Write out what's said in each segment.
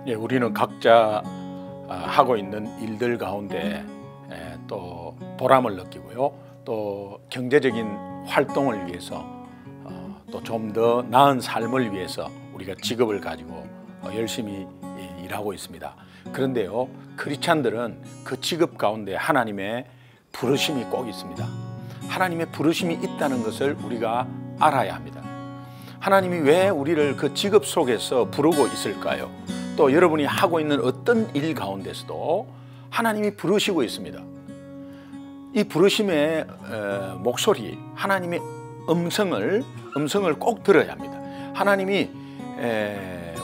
예, 우리는 각자 하고 있는 일들 가운데 또 보람을 느끼고요, 또 경제적인 활동을 위해서 또 좀 더 나은 삶을 위해서 우리가 직업을 가지고 열심히 일하고 있습니다. 그런데요, 크리스찬들은 그 직업 가운데 하나님의 부르심이 꼭 있습니다. 하나님의 부르심이 있다는 것을 우리가 알아야 합니다. 하나님이 왜 우리를 그 직업 속에서 부르고 있을까요? 또 여러분이 하고 있는 어떤 일 가운데서도 하나님이 부르시고 있습니다. 이 부르심의 목소리, 하나님의 음성을 꼭 들어야 합니다. 하나님이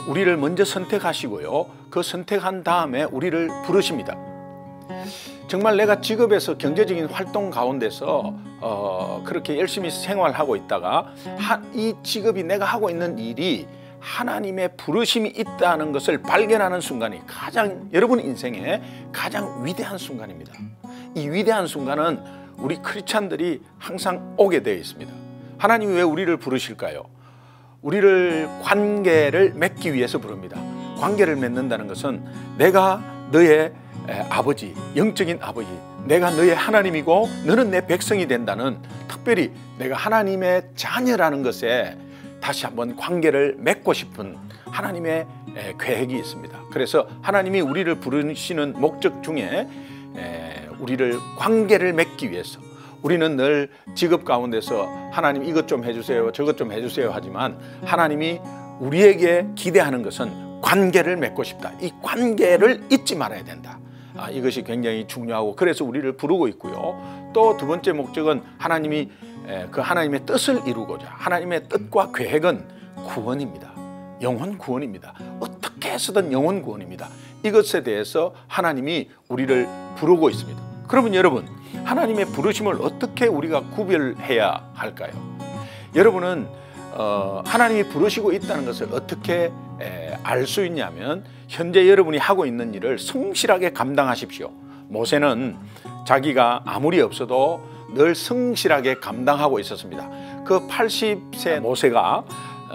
우리를 먼저 선택하시고요, 그 선택한 다음에 우리를 부르십니다. 정말 내가 직업에서 경제적인 활동 가운데서 그렇게 열심히 생활하고 있다가 이 직업이, 내가 하고 있는 일이 하나님의 부르심이 있다는 것을 발견하는 순간이 여러분 인생의 가장 위대한 순간입니다. 이 위대한 순간은 우리 크리스찬들이 항상 오게 되어 있습니다. 하나님이 왜 우리를 부르실까요? 우리를 관계를 맺기 위해서 부릅니다. 관계를 맺는다는 것은 내가 너의 아버지, 영적인 아버지, 내가 너의 하나님이고 너는 내 백성이 된다는, 특별히 내가 하나님의 자녀라는 것에 다시 한번 관계를 맺고 싶은 하나님의 계획이 있습니다. 그래서 하나님이 우리를 부르시는 목적 중에 우리를 관계를 맺기 위해서, 우리는 늘 직업 가운데서 하나님 이것 좀 해주세요, 저것 좀 해주세요 하지만 하나님이 우리에게 기대하는 것은 관계를 맺고 싶다. 이 관계를 잊지 말아야 된다. 이것이 굉장히 중요하고, 그래서 우리를 부르고 있고요. 또 두 번째 목적은 하나님이 그 하나님의 뜻을 이루고자, 하나님의 뜻과 계획은 구원입니다. 영혼 구원입니다. 어떻게 해서든 영혼 구원입니다. 이것에 대해서 하나님이 우리를 부르고 있습니다. 그러면 여러분, 하나님의 부르심을 어떻게 우리가 구별해야 할까요? 여러분은 하나님이 부르시고 있다는 것을 어떻게 알 수 있냐면, 현재 여러분이 하고 있는 일을 성실하게 감당하십시오. 모세는 자기가 아무리 없어도 늘 성실하게 감당하고 있었습니다. 그 80세 모세가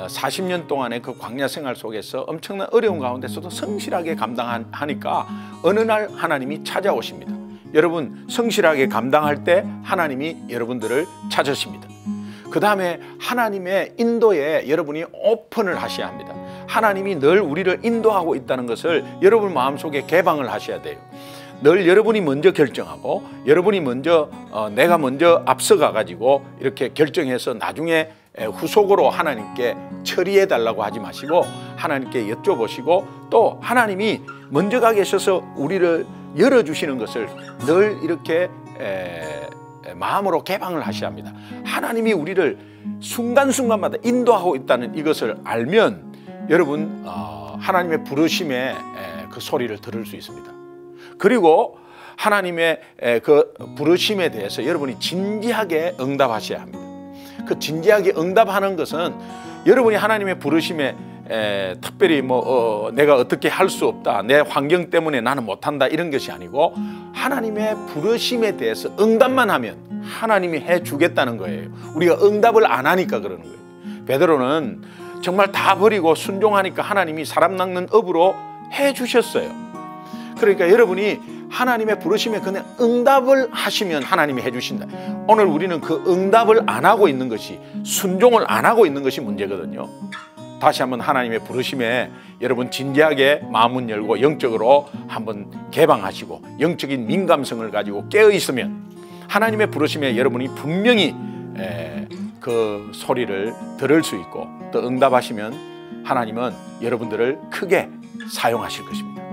40년 동안의 그 광야 생활 속에서 엄청난 어려운 가운데서도 성실하게 감당하니까 어느 날 하나님이 찾아오십니다. 여러분, 성실하게 감당할 때 하나님이 여러분들을 찾으십니다. 그 다음에 하나님의 인도에 여러분이 오픈을 하셔야 합니다. 하나님이 늘 우리를 인도하고 있다는 것을 여러분 마음속에 개방을 하셔야 돼요. 늘 여러분이 먼저 결정하고, 여러분이 먼저 내가 먼저 앞서가 가지고 이렇게 결정해서 나중에 후속으로 하나님께 처리해 달라고 하지 마시고, 하나님께 여쭤보시고, 또 하나님이 먼저 가 계셔서 우리를 열어주시는 것을 늘 이렇게 마음으로 개방을 하셔야 합니다. 하나님이 우리를 순간순간마다 인도하고 있다는 이것을 알면 여러분 하나님의 부르심의 그 소리를 들을 수 있습니다. 그리고 하나님의 그 부르심에 대해서 여러분이 진지하게 응답하셔야 합니다. 그 진지하게 응답하는 것은 여러분이 하나님의 부르심에 특별히 내가 어떻게 할 수 없다, 내 환경 때문에 나는 못한다, 이런 것이 아니고 하나님의 부르심에 대해서 응답만 하면 하나님이 해주겠다는 거예요. 우리가 응답을 안 하니까 그러는 거예요. 베드로는 정말 다 버리고 순종하니까 하나님이 사람 낚는 업으로 해주셨어요. 그러니까 여러분이 하나님의 부르심에 그냥 응답을 하시면 하나님이 해주신다. 오늘 우리는 그 응답을 안 하고 있는 것이, 순종을 안 하고 있는 것이 문제거든요. 다시 한번 하나님의 부르심에 여러분 진지하게 마음을 열고 영적으로 한번 개방하시고 영적인 민감성을 가지고 깨어 있으면 하나님의 부르심에 여러분이 분명히 그 소리를 들을 수 있고, 또 응답하시면 하나님은 여러분들을 크게 사용하실 것입니다.